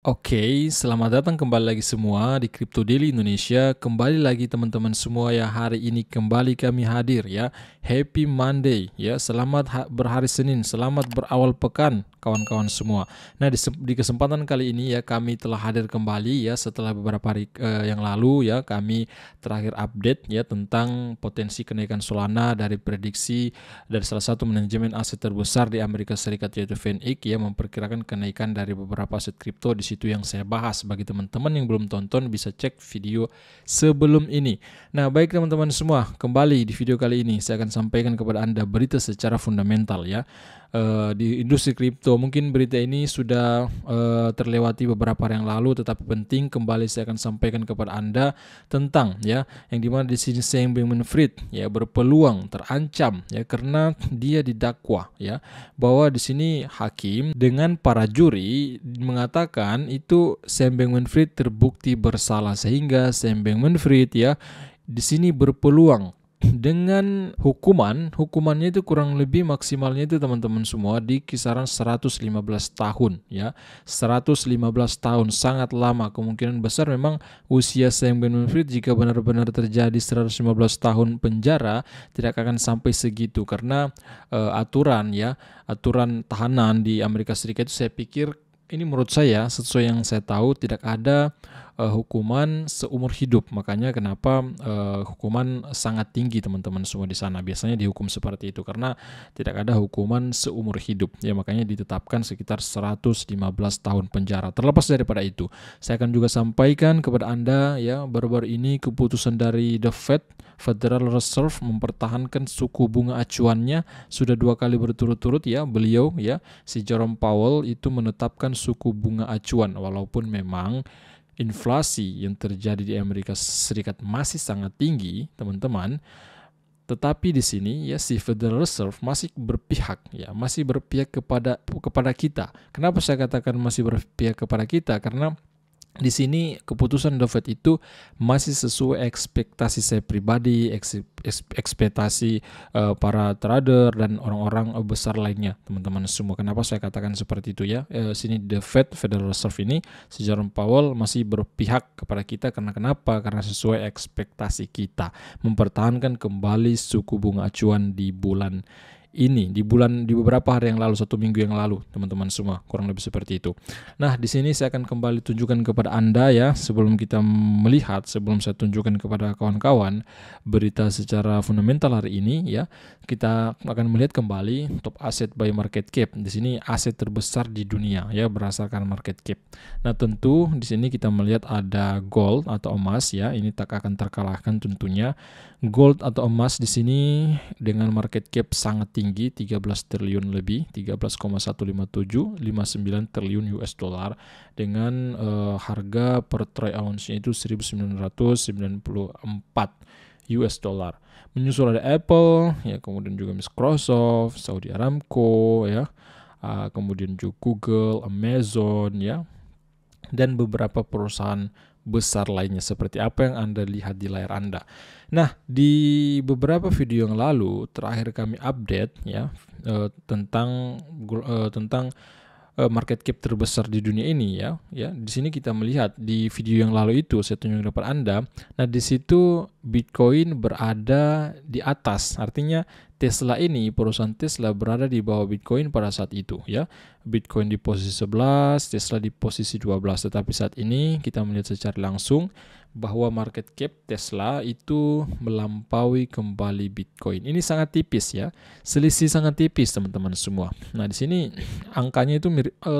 Oke, selamat datang kembali lagi semua di Crypto Daily Indonesia. Kembali lagi teman-teman semua ya, hari ini kembali kami hadir ya. Happy Monday ya, selamat berhari Senin, selamat berawal pekan kawan-kawan semua. Nah di kesempatan kali ini ya kami telah hadir kembali ya setelah beberapa hari yang lalu ya kami terakhir update ya tentang potensi kenaikan Solana dari prediksi dari salah satu manajemen aset terbesar di Amerika Serikat yaitu VanEck ya memperkirakan kenaikan dari beberapa aset kripto di situ yang saya bahas. Bagi teman-teman yang belum tonton bisa cek video sebelum ini. Nah, baik teman-teman semua, kembali di video kali ini saya akan sampaikan kepada Anda berita secara fundamental ya. Di industri kripto mungkin berita ini sudah terlewati beberapa hari yang lalu, tetapi penting kembali saya akan sampaikan kepada Anda tentang ya yang dimana di sini Sam Bankman-Fried ya berpeluang terancam ya karena dia didakwa ya bahwa di sini hakim dengan para juri mengatakan itu Sam Bankman-Fried terbukti bersalah, sehingga Sam Bankman-Fried ya di sini berpeluang dengan hukumannya itu kurang lebih maksimalnya itu teman-teman semua di kisaran 115 tahun ya. 115 tahun sangat lama, kemungkinan besar memang usia Sam Bankman-Fried jika benar-benar terjadi 115 tahun penjara tidak akan sampai segitu karena aturan tahanan di Amerika Serikat itu saya pikir ini menurut saya sesuai yang saya tahu tidak ada hukuman seumur hidup. Makanya kenapa hukuman sangat tinggi teman-teman semua di sana. Biasanya dihukum seperti itu karena tidak ada hukuman seumur hidup. Ya makanya ditetapkan sekitar 115 tahun penjara. Terlepas daripada itu, saya akan juga sampaikan kepada Anda ya baru-baru ini keputusan dari The Federal Reserve mempertahankan suku bunga acuannya sudah 2 kali berturut-turut ya. Beliau ya si Jerome Powell itu menetapkan suku bunga acuan walaupun memang inflasi yang terjadi di Amerika Serikat masih sangat tinggi, teman-teman. Tetapi di sini ya si Federal Reserve masih berpihak kepada kita. Kenapa saya katakan masih berpihak kepada kita? Karena di sini keputusan The Fed itu masih sesuai ekspektasi saya pribadi, ekspektasi para trader dan orang-orang besar lainnya, teman-teman semua. Kenapa saya katakan seperti itu ya? Sini The Federal Reserve ini, si Jerome Powell masih berpihak kepada kita karena kenapa? Karena sesuai ekspektasi kita, mempertahankan kembali suku bunga acuan di bulan ini di beberapa hari yang lalu, 1 minggu yang lalu, teman-teman semua, kurang lebih seperti itu. Nah, di sini saya akan kembali tunjukkan kepada Anda ya, sebelum saya tunjukkan kepada kawan-kawan berita secara fundamental hari ini ya, kita akan melihat kembali top aset by market cap. Di sini aset terbesar di dunia ya berdasarkan market cap. Nah, tentu di sini kita melihat ada gold atau emas ya, ini tak akan terkalahkan tentunya. Gold atau emas di sini dengan market cap sangat tinggi, 13 triliun lebih, 13,15759 triliun US dollar dengan harga per troy ounce-nya itu 1994 US dollar. Menyusul ada Apple, ya kemudian juga Microsoft, Saudi Aramco, ya, kemudian juga Google, Amazon, ya, dan beberapa perusahaan besar lainnya seperti apa yang Anda lihat di layar Anda. Nah, di beberapa video yang lalu terakhir kami update ya tentang market cap terbesar di dunia ini ya. Di sini kita melihat di video yang lalu itu saya tunjukkan kepada Anda. Nah, di situ Bitcoin berada di atas. Artinya Tesla ini, perusahaan Tesla berada di bawah Bitcoin pada saat itu ya. Bitcoin di posisi 11, Tesla di posisi 12. Tetapi saat ini kita melihat secara langsung bahwa market cap Tesla itu melampaui kembali Bitcoin. Ini sangat tipis ya. Selisih sangat tipis teman-teman semua. Nah, di sini angkanya itu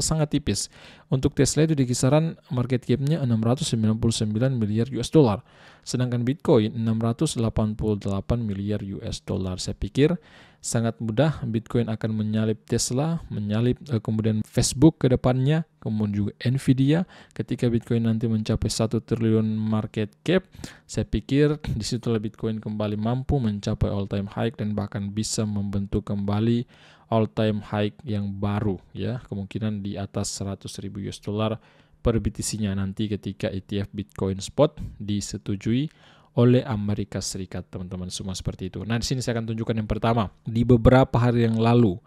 sangat tipis. Untuk Tesla itu di kisaran market cap-nya 699 miliar US dollar. Sedangkan Bitcoin 688 miliar US dollar. Saya pikir sangat mudah Bitcoin akan menyalip Tesla, menyalip kemudian Facebook ke depannya, kemudian juga Nvidia. Ketika Bitcoin nanti mencapai 1 triliun market cap, saya pikir disitulah Bitcoin kembali mampu mencapai all time high dan bahkan bisa membentuk kembali all time high yang baru ya, kemungkinan di atas 100.000 US dollar per BTC-nya nanti ketika ETF Bitcoin Spot disetujui oleh Amerika Serikat, teman-teman semua seperti itu. Nah, di sini saya akan tunjukkan yang pertama. Di beberapa hari yang lalu,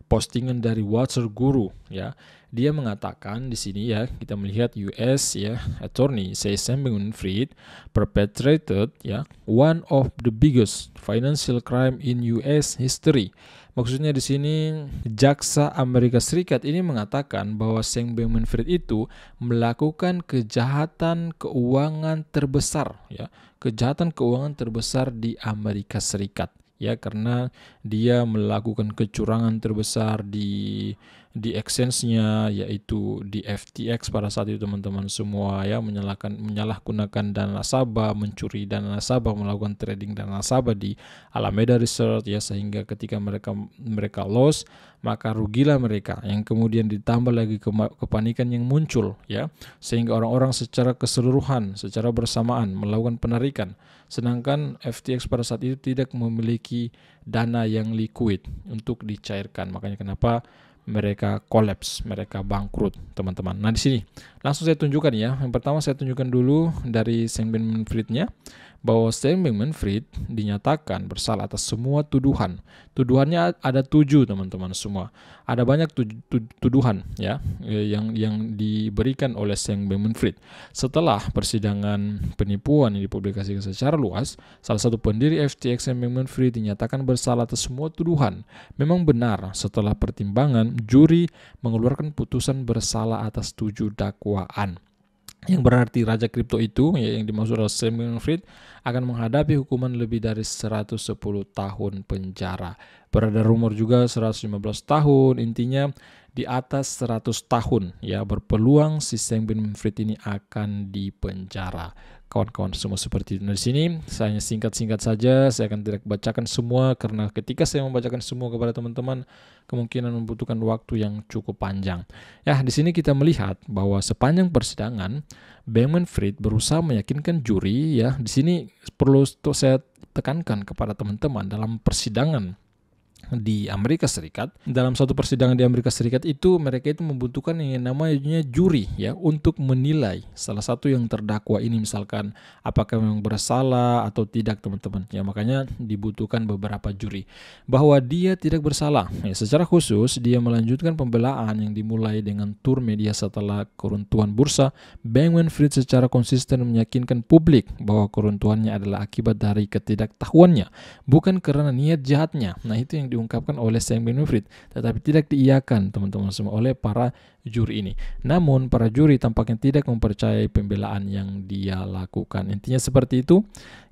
postingan dari Walter Guru ya. Dia mengatakan di sini ya, kita melihat US ya attorney says Sam Bankman-Fried perpetrated ya one of the biggest financial crime in US history. Maksudnya di sini jaksa Amerika Serikat ini mengatakan bahwa Sam Bankman-Fried itu melakukan kejahatan keuangan terbesar ya, kejahatan keuangan terbesar di Amerika Serikat ya, karena dia melakukan kecurangan terbesar di exchange-nya, yaitu di FTX pada saat itu teman-teman semua ya, menyalahgunakan dana nasabah, mencuri dana nasabah, melakukan trading dana nasabah di Alameda Research ya, sehingga ketika mereka loss maka rugilah mereka, yang kemudian ditambah lagi kepanikan yang muncul ya, sehingga orang-orang secara keseluruhan, secara bersamaan melakukan penarikan, sedangkan FTX pada saat itu tidak memiliki dana yang liquid untuk dicairkan. Makanya kenapa mereka collapse, mereka bangkrut, teman-teman. Nah, di sini langsung saya tunjukkan ya. Yang pertama saya tunjukkan dulu dari Sam Bankman-Fried-nya bahwa Sam Bankman-Fried dinyatakan bersalah atas semua tuduhan. Tuduhannya ada 7, teman-teman semua. Ada banyak tuduhan ya yang diberikan oleh Sam Bankman-Fried. Setelah persidangan penipuan yang dipublikasikan secara luas, salah satu pendiri FTX Sam Bankman-Fried dinyatakan bersalah atas semua tuduhan. Memang benar, setelah pertimbangan juri mengeluarkan putusan bersalah atas 7 dakwaan. Yang berarti raja kripto itu ya, yang dimaksud oleh Sam Bankman-Fried akan menghadapi hukuman lebih dari 110 tahun penjara. Beredar rumor juga 115 tahun, intinya di atas 100 tahun ya, berpeluang si Sam Bankman-Fried ini akan dipenjara. Kawan-kawan semua seperti itu. Nah, di sini saya singkat-singkat saja, saya akan tidak bacakan semua karena ketika saya membacakan semua kepada teman-teman kemungkinan membutuhkan waktu yang cukup panjang. Ya, di sini kita melihat bahwa sepanjang persidangan Bankman-Fried berusaha meyakinkan juri ya. Di sini perlu saya tekankan kepada teman-teman, dalam persidangan di Amerika Serikat, dalam satu persidangan di Amerika Serikat itu mereka itu membutuhkan yang namanya juri ya, untuk menilai salah satu yang terdakwa ini, misalkan apakah memang bersalah atau tidak, teman-teman ya. Makanya dibutuhkan beberapa juri. Bahwa dia tidak bersalah ya, secara khusus dia melanjutkan pembelaan yang dimulai dengan tur media setelah keruntuhan bursa. Bankman-Fried secara konsisten meyakinkan publik bahwa keruntuhannya adalah akibat dari ketidaktahuannya, bukan karena niat jahatnya. Nah, itu yang diungkapkan oleh Sam Bankman-Fried, tetapi tidak diiyakan teman-teman semua oleh para juri ini. Namun para juri tampaknya tidak mempercayai pembelaan yang dia lakukan. Intinya seperti itu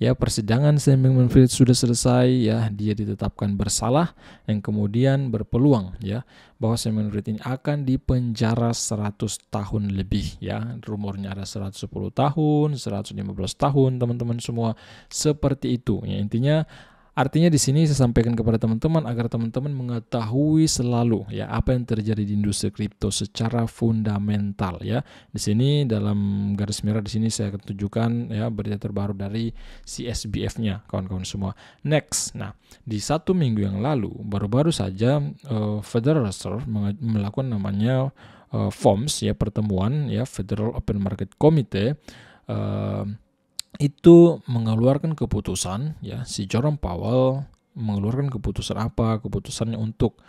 ya. Persidangan Sam Bankman-Fried sudah selesai ya, dia ditetapkan bersalah, yang kemudian berpeluang ya bahwa Sam Bankman-Fried ini akan dipenjara 100 tahun lebih ya. Rumornya ada 110 tahun, 115 tahun, teman-teman semua seperti itu ya. Intinya artinya di sini saya sampaikan kepada teman-teman agar teman-teman mengetahui selalu ya apa yang terjadi di industri kripto secara fundamental ya. Di sini dalam garis merah di sini saya akan tunjukkan ya berita terbaru dari CSBF-nya, kawan-kawan semua. Next, nah di 1 minggu yang lalu baru-baru saja Federal Reserve melakukan namanya FOMC ya, pertemuan ya, Federal Open Market Committee, itu mengeluarkan keputusan ya. Si Jerome Powell mengeluarkan keputusan apa? Keputusannya untuk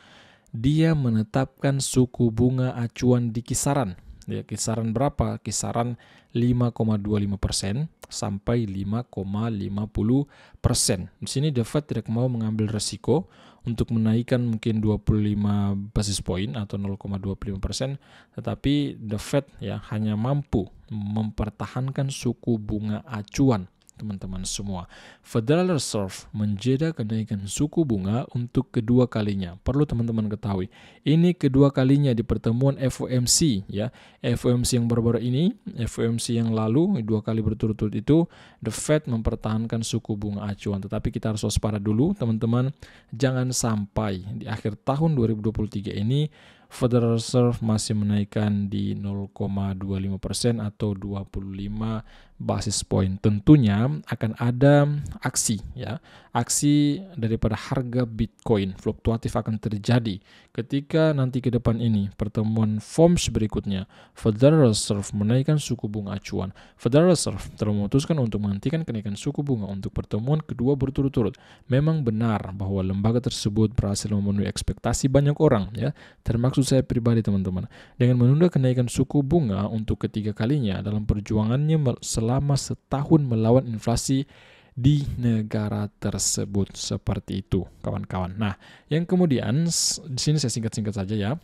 dia menetapkan suku bunga acuan di kisaran ya, kisaran berapa? Kisaran 5,25% sampai 5,50%. Di sini The Fed tidak mau mengambil resiko untuk menaikkan mungkin 25 basis point atau 0,25%, tetapi The Fed ya hanya mampu mempertahankan suku bunga acuan, teman-teman semua. Federal Reserve menjeda kenaikan suku bunga untuk kedua kalinya. Perlu teman-teman ketahui, ini kedua kalinya di pertemuan FOMC ya. FOMC yang baru-baru ini, FOMC yang lalu 2 kali berturut-turut itu The Fed mempertahankan suku bunga acuan. Tetapi kita harus waspada dulu, teman-teman. Jangan sampai di akhir tahun 2023 ini Federal Reserve masih menaikkan di 0,25% atau 25 basis point. Tentunya akan ada aksi ya. Aksi daripada harga Bitcoin fluktuatif akan terjadi ketika nanti ke depan ini pertemuan FOMC berikutnya Federal Reserve menaikkan suku bunga acuan. Federal Reserve telah memutuskan untuk menghentikan kenaikan suku bunga untuk pertemuan kedua berturut-turut. Memang benar bahwa lembaga tersebut berhasil memenuhi ekspektasi banyak orang ya, termasuk saya pribadi teman-teman, dengan menunda kenaikan suku bunga untuk ketiga kalinya dalam perjuangannya selama setahun melawan inflasi di negara tersebut. Seperti itu kawan-kawan. Nah, yang kemudian di sini saya singkat-singkat saja ya.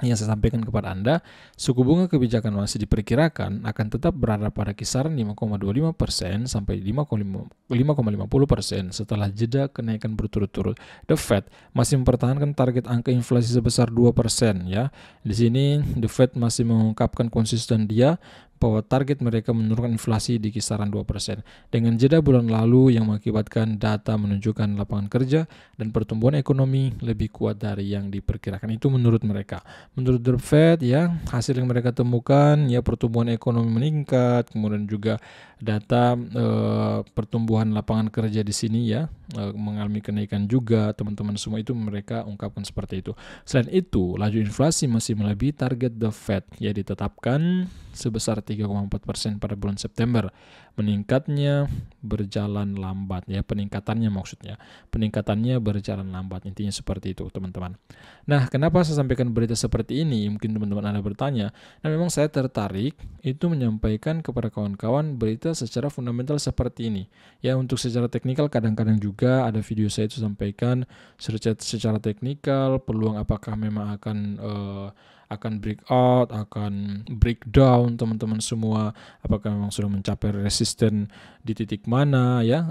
Yang saya sampaikan kepada Anda, suku bunga kebijakan masih diperkirakan akan tetap berada pada kisaran 5,25% sampai 5,50% setelah jeda kenaikan berturut-turut. The Fed masih mempertahankan target angka inflasi sebesar 2% ya. Di sini The Fed masih mengungkapkan konsisten dia bahwa target mereka menurunkan inflasi di kisaran 2%. Dengan jeda bulan lalu yang mengakibatkan data menunjukkan lapangan kerja dan pertumbuhan ekonomi lebih kuat dari yang diperkirakan. Itu menurut mereka. Menurut The Fed ya, hasil yang mereka temukan ya pertumbuhan ekonomi meningkat, kemudian juga data pertumbuhan lapangan kerja di sini ya mengalami kenaikan juga, teman-teman semua itu mereka ungkapkan seperti itu. Selain itu, laju inflasi masih melebihi target The Fed ya ditetapkan sebesar 3,4% pada bulan September. Meningkatnya berjalan lambat ya, peningkatannya maksudnya. Peningkatannya berjalan lambat, intinya seperti itu teman-teman. Nah, kenapa saya sampaikan berita seperti ini? Mungkin teman-teman Anda bertanya. Nah, memang saya tertarik itu menyampaikan kepada kawan-kawan berita secara fundamental seperti ini. Ya, untuk secara teknikal kadang-kadang juga ada video saya itu sampaikan secara teknikal, peluang apakah memang akan breakout, akan breakdown teman-teman semua, apakah memang sudah mencapai resisten di titik mana ya,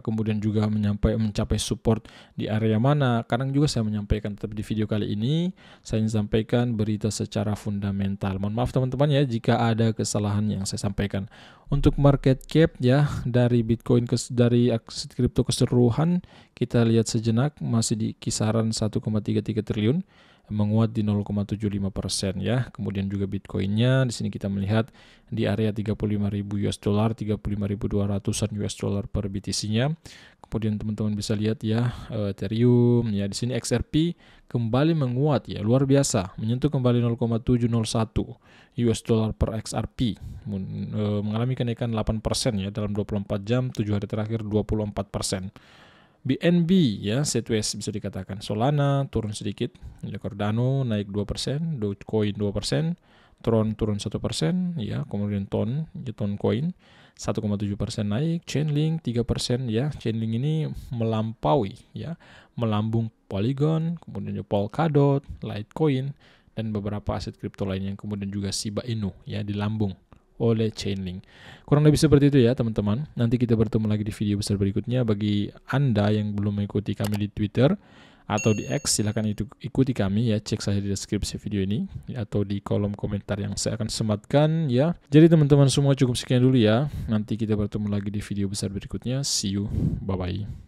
kemudian juga mencapai support di area mana. Kadang juga saya menyampaikan, tapi di video kali ini saya ingin sampaikan berita secara fundamental. Mohon maaf teman-teman ya jika ada kesalahan yang saya sampaikan. Untuk market cap ya dari Bitcoin dari aset kripto keseluruhan kita lihat sejenak masih di kisaran 1,33 triliun. Menguat di 0,75% ya. Kemudian juga Bitcoinnya di sini kita melihat di area 35.000 US dollar, 35.200-an US dollar per BTC-nya. Kemudian teman-teman bisa lihat ya Ethereum ya, di sini XRP kembali menguat ya, luar biasa, menyentuh kembali 0,701 US dollar per XRP, mengalami kenaikan 8% ya dalam 24 jam, 7 hari terakhir 24%. BNB ya, sideways bisa dikatakan. Solana turun sedikit, Cardano naik 2%, Dogecoin 2%, Tron turun 1%, ya, kemudian Ton Coin 1,7% naik, Chainlink 3% ya. Chainlink ini melampaui ya, melambung Polygon, kemudian Polkadot, Litecoin dan beberapa aset kripto lainnya, yang kemudian juga Shiba Inu ya dilambung oleh Chainlink. Kurang lebih seperti itu ya teman-teman. Nanti kita bertemu lagi di video besar berikutnya. Bagi Anda yang belum mengikuti kami di Twitter atau di X, silakan ikuti kami ya, cek saja di deskripsi video ini atau di kolom komentar yang saya akan sematkan ya. Jadi teman-teman semua cukup sekian dulu ya. Nanti kita bertemu lagi di video besar berikutnya. See you, bye bye.